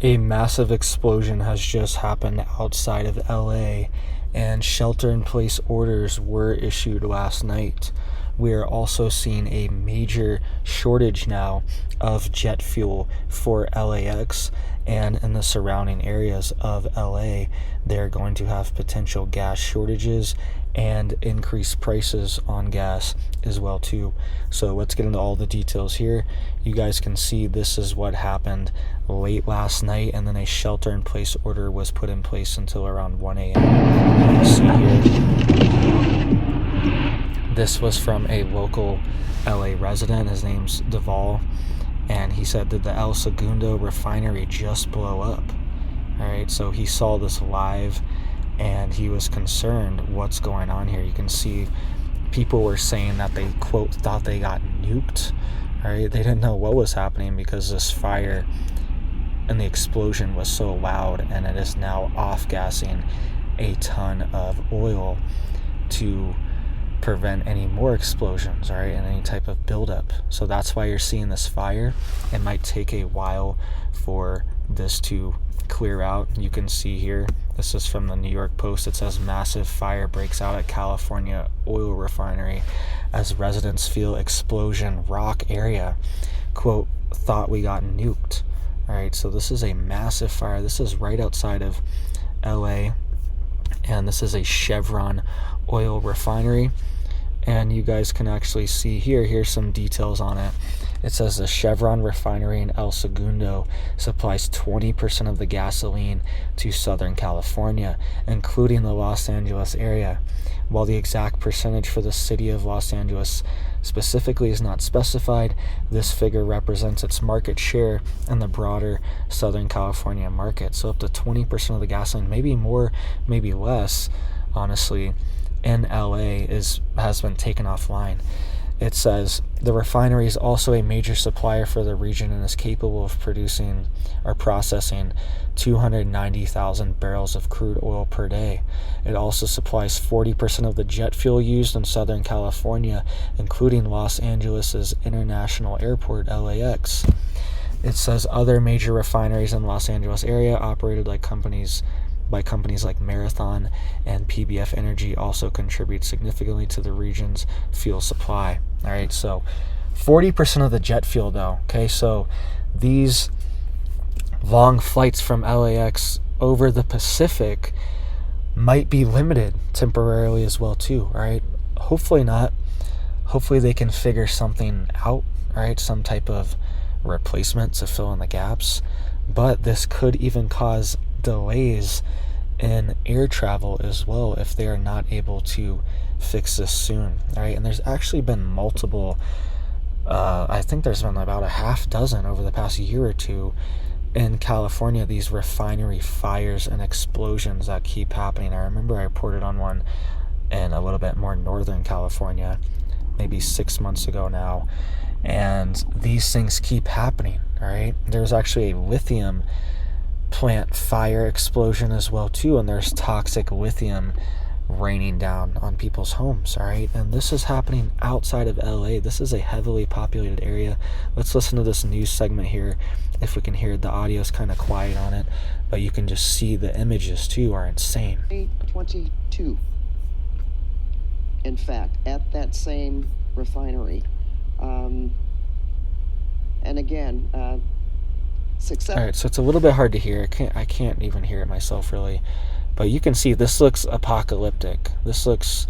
A massive explosion has just happened outside of LA, and shelter-in-place orders were issued last night. We are also seeing a major shortage now of jet fuel for LAX, and in the surrounding areas of LA, they're going to have potential gas shortages and increased prices on gas as well too. So let's get into all the details here. You guys can see this is what happened late last night, and then a shelter-in-place order was put in place until around 1 a.m. You see here, this was from a local LA resident. His name's Duvall, and he said that the El Segundo Refinery just blow up. All right, so he saw this live, and he was concerned what's going on here. You can see people were saying that they, quote, thought they got nuked. All right, they didn't know what was happening because this fire and the explosion was so loud, and it is now off-gassing a ton of oil to prevent any more explosions, all right, and any type of buildup. So that's why you're seeing this fire. It might take a while for this to clear out. You can see here, this is from the New York Post. It says massive fire breaks out at California oil refinery as residents feel explosion rock area. Quote, thought we got nuked. All right, so this is a massive fire. This is right outside of LA, and this is a Chevron oil refinery. And you guys can actually see here's some details on it. It says the Chevron Refinery in El Segundo supplies 20% of the gasoline to Southern California, including the Los Angeles area. While the exact percentage for the city of Los Angeles specifically is not specified, this figure represents its market share in the broader Southern California market. So up to 20% of the gasoline, maybe more, maybe less, honestly, in LA has been taken offline. It says the refinery is also a major supplier for the region and is capable of producing or processing 290,000 barrels of crude oil per day. It also supplies 40% of the jet fuel used in Southern California, including Los Angeles' International Airport, LAX. It says other major refineries in Los Angeles area operated by companies like Marathon and PBF Energy also contribute significantly to the region's fuel supply. All right, so 40% of the jet fuel though, okay? So these long flights from LAX over the Pacific might be limited temporarily as well too, all right? Hopefully not. Hopefully they can figure something out, all right? Some type of replacement to fill in the gaps. But this could even cause delays in air travel as well if they are not able to fix this soon. All right, and there's actually been multiple, I think there's been about a half dozen over the past year or two in California, these refinery fires and explosions that keep happening. I remember I reported on one in a little bit more northern California, maybe 6 months ago now, and these things keep happening. All right, there's actually a lithium plant fire explosion as well too, and there's toxic lithium raining down on people's homes. All right, and this is happening outside of LA. This is a heavily populated area. Let's listen to this news segment here. If we can hear it, the audio is kind of quiet on it, but you can just see the images too are insane. 22, in fact, at that same refinery. And again, success. All right, so it's a little bit hard to hear. I can't even hear it myself really, but you can see this looks apocalyptic. This looks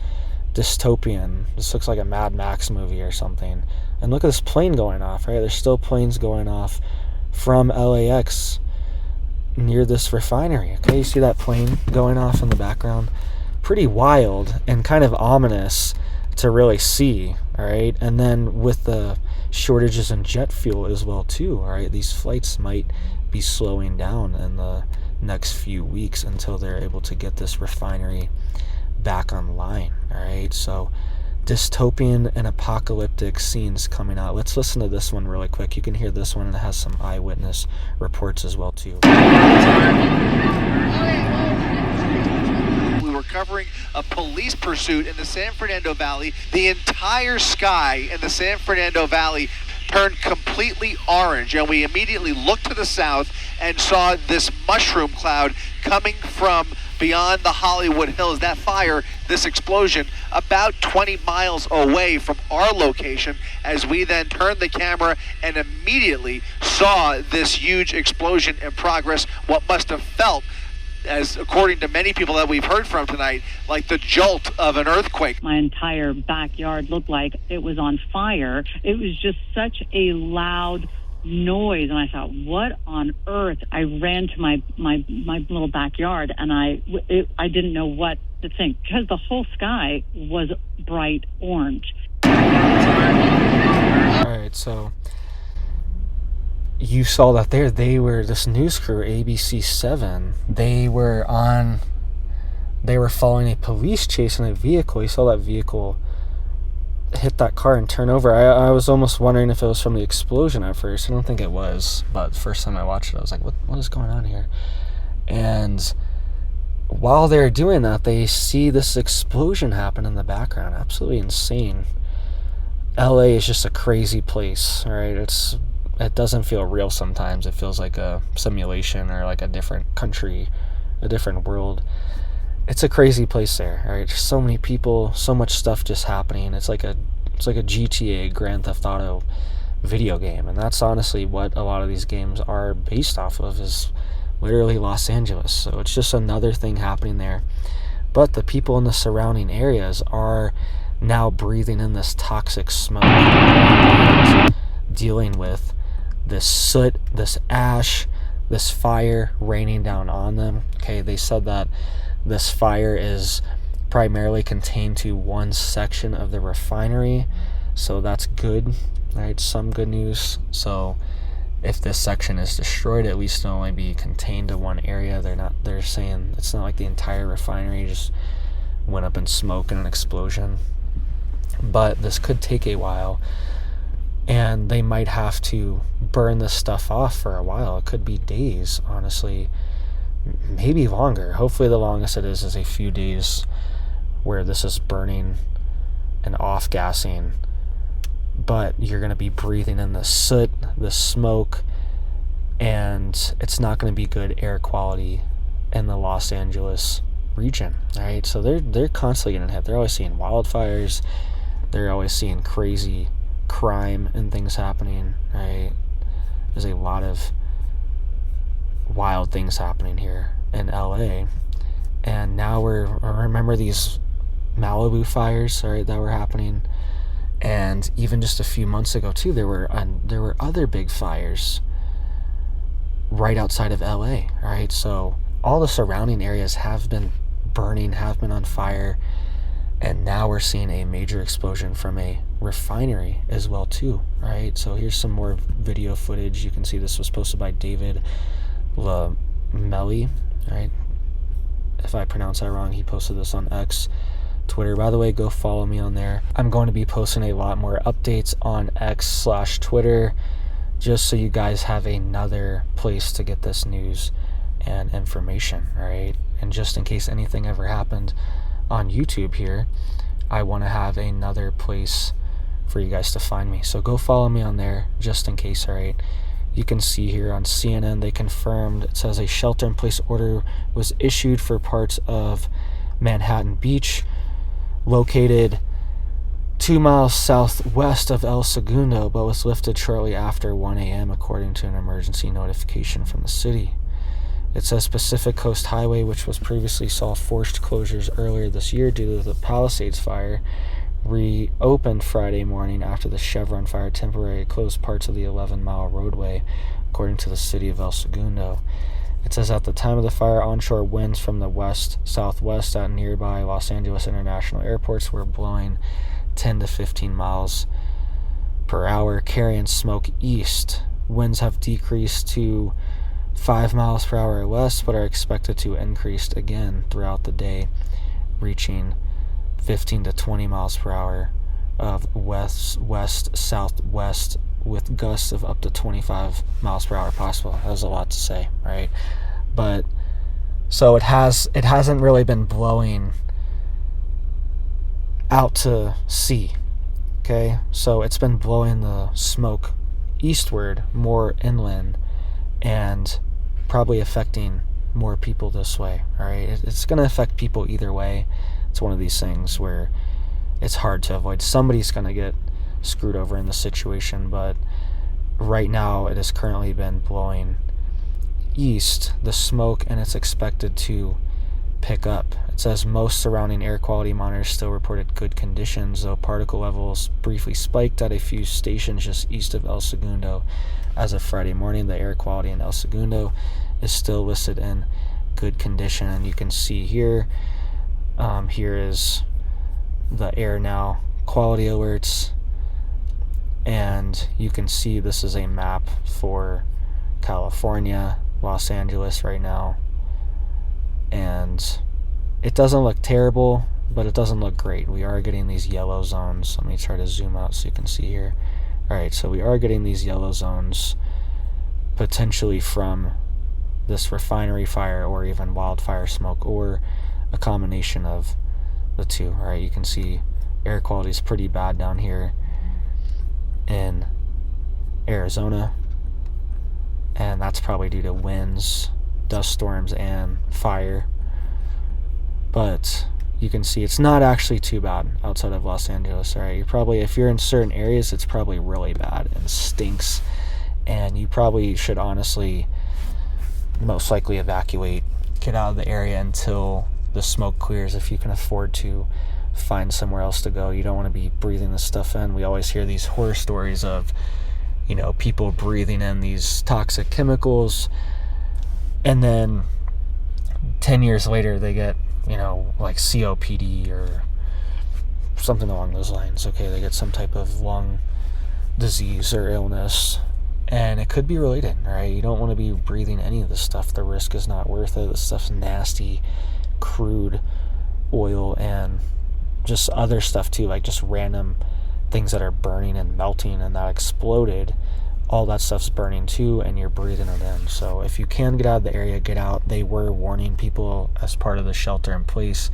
dystopian. This looks like a Mad Max movie or something. And look at this plane going off, right? There's still planes going off from LAX near this refinery. Okay, you see that plane going off in the background? Pretty wild and kind of ominous to really see, all right? And then with the shortages in jet fuel as well too, all right, these flights might be slowing down in the next few weeks until they're able to get this refinery back online. All right, so dystopian and apocalyptic scenes coming out. Let's listen to this one really quick. You can hear this one, and it has some eyewitness reports as well too. We were covering a police pursuit in the San Fernando Valley. The entire sky in the San Fernando Valley turned completely orange, and we immediately looked to the south and saw this mushroom cloud coming from beyond the Hollywood Hills. That fire, this explosion, about 20 miles away from our location, as we then turned the camera and immediately saw this huge explosion in progress. What must have felt, as according to many people that we've heard from tonight, like the jolt of an earthquake. My entire backyard looked like it was on fire. It was just such a loud noise, and I thought, what on earth? I ran to my little backyard, and I didn't know what to think, because the whole sky was bright orange. All right, so you saw that there. They were, this news crew, ABC7, they were following a police chase in a vehicle. You saw that vehicle hit that car and turn over. I was almost wondering if it was from the explosion at first. I don't think it was, but the first time I watched it, I was like, what is going on here? And while they're doing that, they see this explosion happen in the background. Absolutely insane. LA is just a crazy place, all right? It doesn't feel real sometimes. It feels like a simulation or like a different country, a different world. It's a crazy place there, all right? There's so many people, so much stuff just happening. It's like a GTA, Grand Theft Auto video game, and that's honestly what a lot of these games are based off of, is literally Los Angeles. So it's just another thing happening there. But the people in the surrounding areas are now breathing in this toxic smoke and dealing with this soot, this ash, this fire raining down on them. Okay, they said that this fire is primarily contained to one section of the refinery, so that's good, right? Some good news. So if this section is destroyed, at least it'll only be contained to one area. They're saying it's not like the entire refinery just went up in smoke in an explosion. But this could take a while, and they might have to burn this stuff off for a while. It could be days, honestly, maybe longer. Hopefully the longest it is a few days where this is burning and off-gassing, but you're going to be breathing in the soot, the smoke, and it's not going to be good air quality in the Los Angeles region, right? So they're constantly getting hit. They're always seeing wildfires. They're always seeing crazy crime and things happening, right? There's a lot of wild things happening here in LA. And now remember these Malibu fires, right, that were happening. And even just a few months ago too, there were other big fires right outside of LA, right? So all the surrounding areas have been burning, have been on fire, and now we're seeing a major explosion from a refinery as well too, right? So here's some more video footage. You can see this was posted by David Lamelli, right? If I pronounce that wrong, he posted this on X, Twitter. By the way, go follow me on there. I'm going to be posting a lot more updates on X/Twitter, just so you guys have another place to get this news and information, right? And just in case anything ever happened on YouTube here, I want to have another place for you guys to find me. So go follow me on there just in case, all right? You can see here on CNN, they confirmed, it says a shelter-in-place order was issued for parts of Manhattan Beach, located 2 miles southwest of El Segundo, but was lifted shortly after 1 a.m. according to an emergency notification from the city. It says Pacific Coast Highway, which was previously saw forced closures earlier this year due to the Palisades fire, reopened Friday morning after the Chevron fire temporarily closed parts of the 11-mile roadway, according to the city of El Segundo. It says at the time of the fire, onshore winds from the west-southwest at nearby Los Angeles International airports were blowing 10 to 15 miles per hour, carrying smoke east. Winds have decreased to 5 miles per hour or less, but are expected to increase again throughout the day, reaching 15 to 20 miles per hour of west-southwest, with gusts of up to 25 miles per hour possible. That was a lot to say, right? But so it hasn't really been blowing out to sea, okay? So it's been blowing the smoke eastward, more inland, and probably affecting more people this way. All right, it's going to affect people either way. It's one of these things where it's hard to avoid. Somebody's going to get screwed over in the situation, but right now it has currently been blowing east, the smoke, and it's expected to pick up. It says most surrounding air quality monitors still reported good conditions, though particle levels briefly spiked at a few stations just east of El Segundo. As of Friday morning, the air quality in El Segundo is still listed in good condition. And you can see here, here is the air now quality alerts, and you can see this is a map for California, Los Angeles right now, and it doesn't look terrible, but it doesn't look great. We are getting these yellow zones. Let me try to zoom out so you can see here. All right, so we are getting these yellow zones potentially from this refinery fire or even wildfire smoke, or a combination of the two. All right, you can see air quality is pretty bad down here in Arizona, and that's probably due to winds, dust storms, and fire. But you can see it's not actually too bad outside of Los Angeles. All right, you probably, if you're in certain areas, it's probably really bad and stinks, and you probably should honestly most likely evacuate, get out of the area until the smoke clears. If you can afford to, find somewhere else to go. You don't want to be breathing this stuff in. We always hear these horror stories of, you know, people breathing in these toxic chemicals, and then 10 years later they get, you know, like COPD or something along those lines. Okay, they get some type of lung disease or illness, and it could be related, right? You don't want to be breathing any of this stuff. The risk is not worth it. This stuff's nasty, crude oil, and just other stuff too, like just random things that are burning and melting and that exploded. All that stuff's burning too, and you're breathing it in. So if you can get out of the area, get out. They were warning people as part of the shelter in place.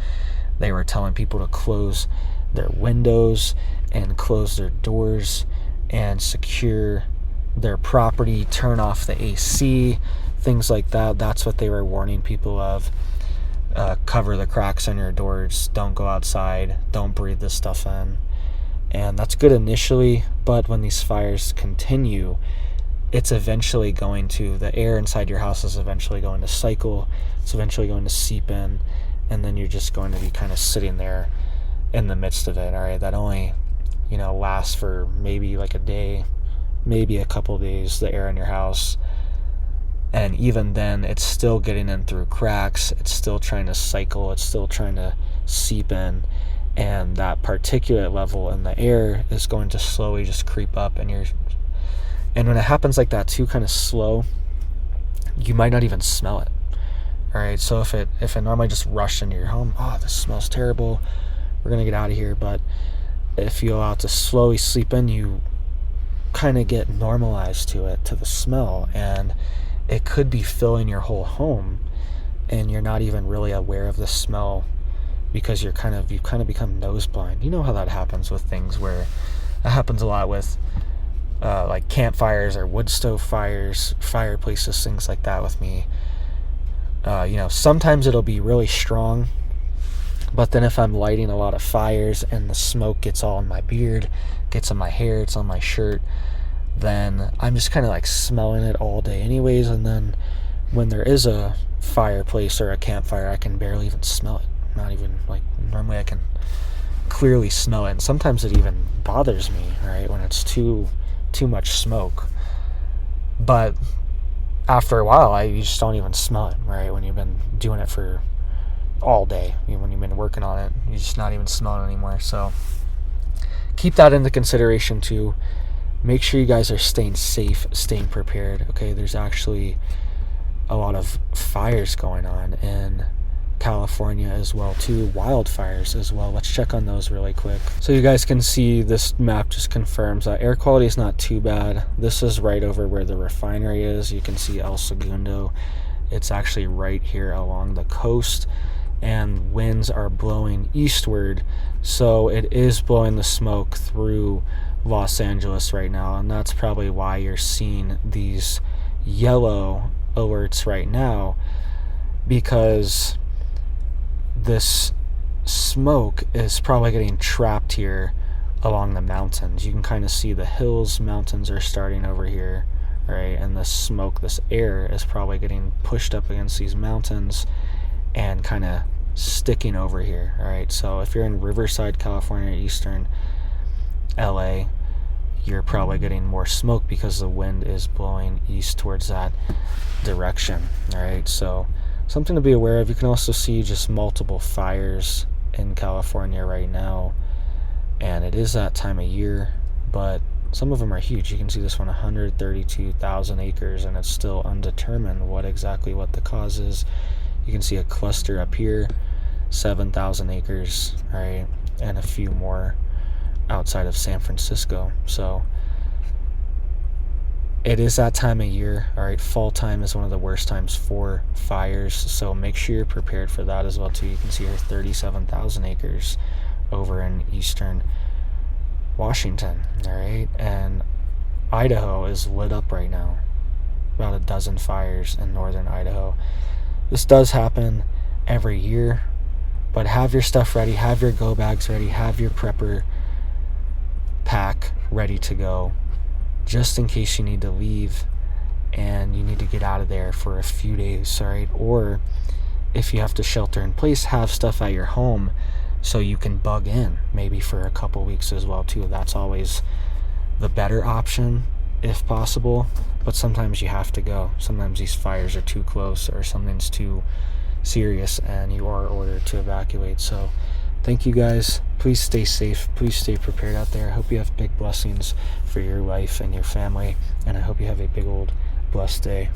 They were telling people to close their windows and close their doors and secure their property, turn off the AC, things like that. That's what they were warning people of. Cover the cracks on your doors, don't go outside, don't breathe this stuff in. And that's good initially, but when these fires continue, it's eventually going to, the air inside your house is eventually going to cycle, it's eventually going to seep in, and then you're just going to be kind of sitting there in the midst of it. All right, that only, you know, lasts for maybe like a day, maybe a couple days, the air in your house. And even then, it's still getting in through cracks, it's still trying to cycle, it's still trying to seep in, and that particulate level in the air is going to slowly just creep up, and when it happens like that too, kind of slow, you might not even smell it. All right, so if it normally just rushed into your home, oh, this smells terrible, we're gonna get out of here. But if you allow it to slowly sleep in, you kind of get normalized to it, to the smell, and it could be filling your whole home, and you're not even really aware of the smell because you've kind of become nose blind. You know how that happens with things, where that happens a lot with like campfires or wood stove fires, fireplaces, things like that with me. You know, sometimes it'll be really strong, but then if I'm lighting a lot of fires and the smoke gets all in my beard, gets in my hair, it's on my shirt, then I'm just kind of like smelling it all day anyways. And then when there is a fireplace or a campfire, I can barely even smell it. Not even, like, normally I can clearly smell it, and sometimes it even bothers me, right, when it's too much smoke. But after a while, you just don't even smell it, right? When you've been doing it for all day, when you've been working on it, you just not even smell it anymore. So keep that into consideration too. Make sure you guys are staying safe, staying prepared. Okay, there's actually a lot of fires going on in California as well too, wildfires as well. Let's check on those really quick. So you guys can see this map just confirms that air quality is not too bad. This is right over where the refinery is. You can see El Segundo. It's actually right here along the coast, and winds are blowing eastward, so it is blowing the smoke through Los Angeles right now, and that's probably why you're seeing these yellow alerts right now, because this smoke is probably getting trapped here along the mountains. You can kind of see the hills, mountains are starting over here, right? And the smoke, this air is probably getting pushed up against these mountains and kind of sticking over here, all right? So if you're in Riverside, California, eastern LA, you're probably getting more smoke because the wind is blowing east towards that direction, all right? So something to be aware of. You can also see just multiple fires in California right now, and it is that time of year, but some of them are huge. You can see this one, 132,000 acres, and it's still undetermined what the cause is. You can see a cluster up here, 7,000 acres, right, and a few more outside of San Francisco. So it is that time of year, all right? Fall time is one of the worst times for fires, so make sure you're prepared for that as well too. You can see here 37,000 acres over in eastern Washington, all right? And Idaho is lit up right now. About a dozen fires in northern Idaho. This does happen every year, but have your stuff ready, have your go bags ready, have your prepper pack ready to go, just in case you need to leave and you need to get out of there for a few days, all right? Or if you have to shelter in place, have stuff at your home so you can bug in maybe for a couple weeks as well too. That's always the better option if possible, but sometimes you have to go. Sometimes these fires are too close or something's too serious and you are ordered to evacuate. So thank you guys. Please stay safe. Please stay prepared out there. I hope you have big blessings for your life and your family, and I hope you have a big old blessed day.